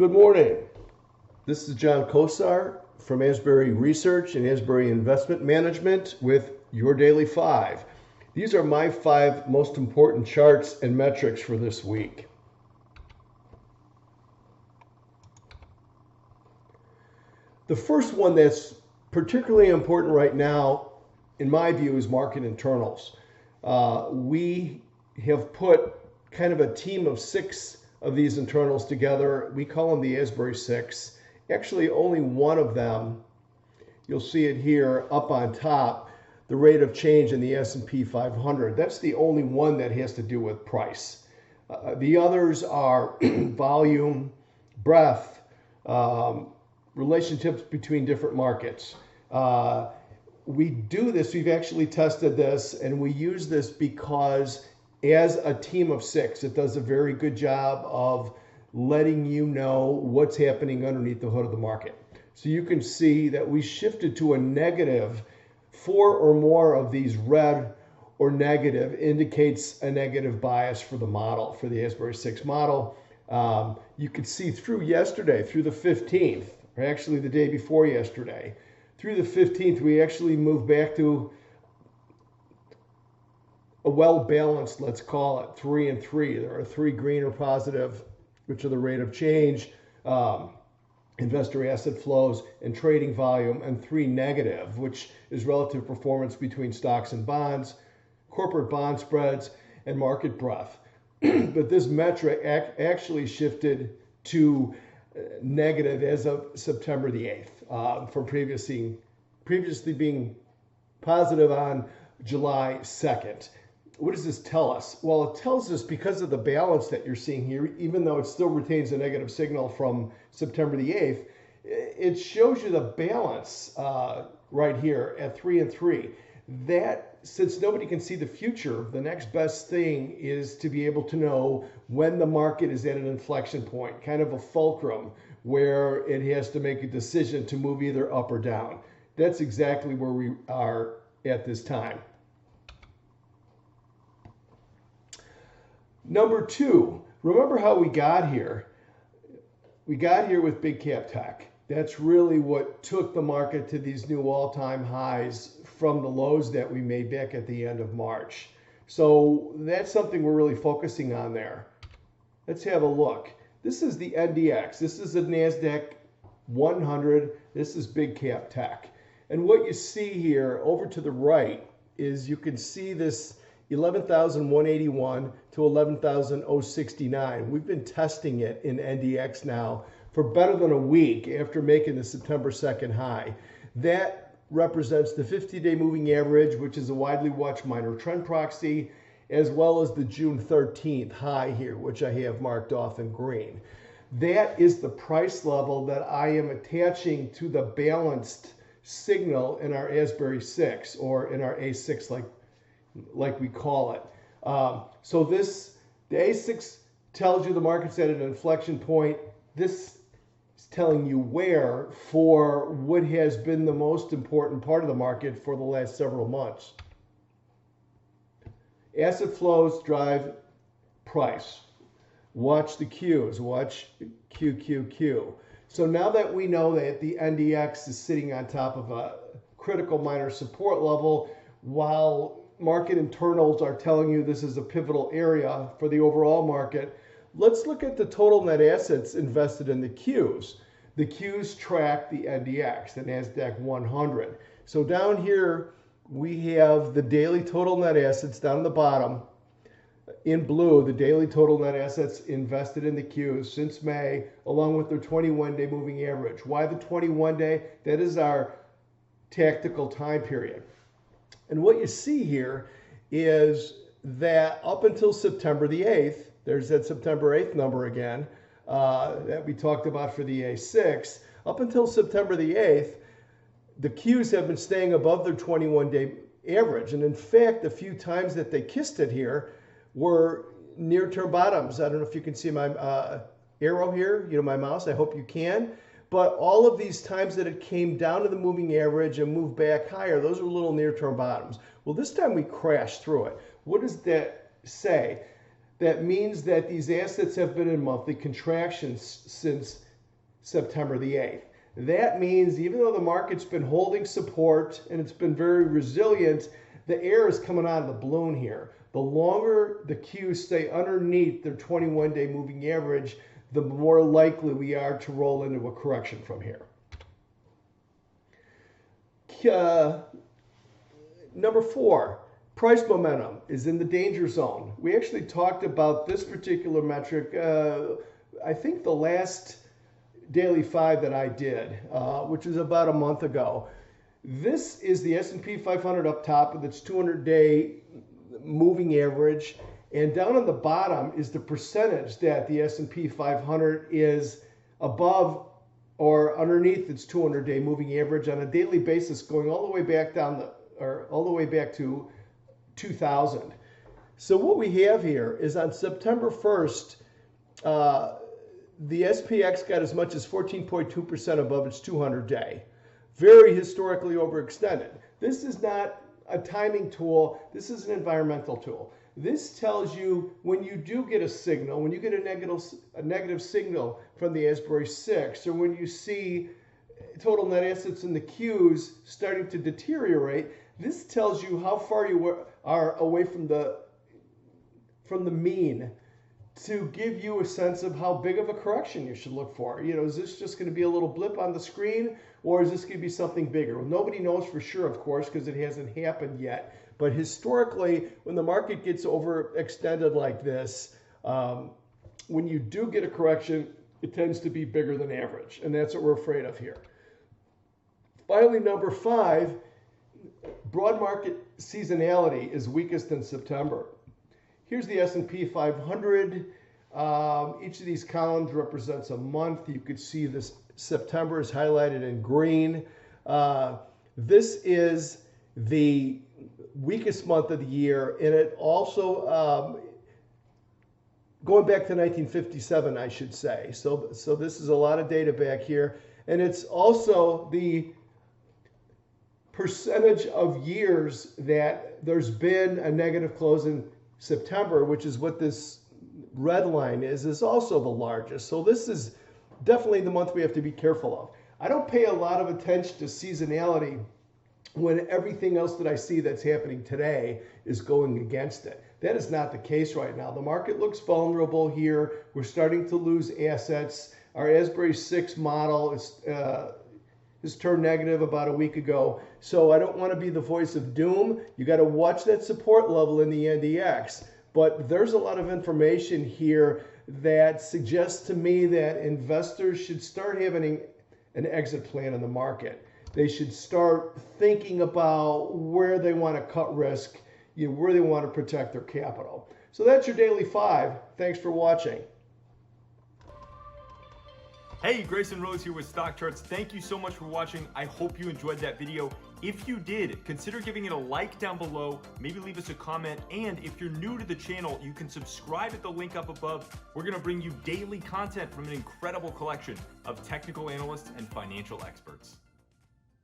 Good morning. This is John Kosar from Asbury Research and Asbury Investment Management with your Daily 5. These are my 5 most important charts and metrics for this week. The first one that's particularly important right now, in my view, is market internals. We have put kind of a team of 6 of these internals together. We call them the Asbury 6. Actually, only one of them, you'll see it here up on top, the rate of change in the S&P 500. That's the only one that has to do with price. The others are volume, breadth, relationships between different markets. We do this, we've actually tested this, and we use this because as a team of 6, it does a very good job of letting you know what's happening underneath the hood of the market. So you can see that we shifted to a negative. 4 or more of these red or negative indicates a negative bias for the model, for the Asbury 6 model. You could see through yesterday, through the 15th, or actually the day before yesterday, through the 15th, we actually moved back to a well-balanced, let's call it 3 and 3. There are 3 green or positive, which are the rate of change, investor asset flows, and trading volume, and 3 negative, which is relative performance between stocks and bonds, corporate bond spreads, and market breadth. But this metric actually shifted to negative as of September the 8th, from previously being positive on July 2nd. What does this tell us? Well, it tells us because of the balance that you're seeing here, even though it still retains a negative signal from September the 8th, it shows you the balance right here at 3 and 3. That, since nobody can see the future, the next best thing is to be able to know when the market is at an inflection point, kind of a fulcrum, where it has to make a decision to move either up or down. That's exactly where we are at this time. Number 2, remember how we got here? We got here with big cap tech. That's really what took the market to these new all-time highs from the lows that we made back at the end of March. So that's something we're really focusing on there. Let's have a look. This is the NDX. This is the NASDAQ 100. This is big cap tech. And what you see here over to the right is you can see this 11,181 to 11,069. We've been testing it in NDX now for better than a week after making the September 2nd high. That represents the 50-day moving average, which is a widely watched minor trend proxy, as well as the June 13th high here, which I have marked off in green. That is the price level that I am attaching to the balanced signal in our Asbury 6, or in our A6 like we call it. So the A6 tells you the market's at an inflection point. This is telling you where for what has been the most important part of the market for the last several months. Asset flows drive price. Watch the Qs, watch QQQ. So now that we know that the NDX is sitting on top of a critical minor support level, while market internals are telling you this is a pivotal area for the overall market, let's look at the total net assets invested in the Qs. The Qs track the NDX, the NASDAQ 100. So down here, we have the daily total net assets down at the bottom. In blue, the daily total net assets invested in the Qs since May, along with their 21-day moving average. Why the 21-day? That is our tactical time period. And what you see here is that up until September the 8th, there's that September 8th number again that we talked about for the A6. Up until September the 8th, the Qs have been staying above their 21-day average. And in fact, the few times that they kissed it here were near-term bottoms. I don't know if you can see my arrow here, my mouse. I hope you can. But all of these times that it came down to the moving average and moved back higher, those are little near-term bottoms. Well, this time we crashed through it. What does that say? That means that these assets have been in monthly contractions since September the 8th. That means even though the market's been holding support and it's been very resilient, the air is coming out of the balloon here. The longer the Qs stay underneath their 21-day moving average, the more likely we are to roll into a correction from here. Number 4, price momentum is in the danger zone. We actually talked about this particular metric, I think the last daily 5 that I did, which was about a month ago. This is the S&P 500 up top with its 200-day moving average, and down on the bottom is the percentage that the S&P 500 is above or underneath its 200-day moving average on a daily basis, going all the way back all the way back to 2000. So what we have here is on September 1st, the SPX got as much as 14.2% above its 200-day. Very historically overextended. This is not a timing tool. This is an environmental tool. This tells you when you do get a signal, when you get a negative signal from the Asbury 6, or when you see total net assets in the Qs starting to deteriorate, this tells you how far you are away from the mean, to give you a sense of how big of a correction you should look for. You know, is this just going to be a little blip on the screen, or is this going to be something bigger? Well, nobody knows for sure, of course, because it hasn't happened yet. But historically, when the market gets overextended like this, when you do get a correction, it tends to be bigger than average, and that's what we're afraid of here. Finally, number 5, broad market seasonality is weakest in September. Here's the S&P 500. Each of these columns represents a month. You could see this September is highlighted in green. This is the weakest month of the year, and it also, going back to 1957, I should say. So this is a lot of data back here. And it's also the percentage of years that there's been a negative close in September, which is what this red line is also the largest. So this is definitely the month we have to be careful of. I don't pay a lot of attention to seasonality when everything else that I see that's happening today is going against it. That is not the case right now. The market looks vulnerable here. We're starting to lose assets. Our Asbury 6 model is turned negative about a week ago. So I don't want to be the voice of doom. You got to watch that support level in the NDX. But there's a lot of information here that suggests to me that investors should start having an exit plan in the market. They should start thinking about where they want to cut risk, where they want to protect their capital. So that's your Daily 5. Thanks for watching. Hey, Grayson Rose here with StockCharts. Thank you so much for watching. I hope you enjoyed that video. If you did, consider giving it a like down below, maybe leave us a comment, and if you're new to the channel, you can subscribe at the link up above. We're gonna bring you daily content from an incredible collection of technical analysts and financial experts.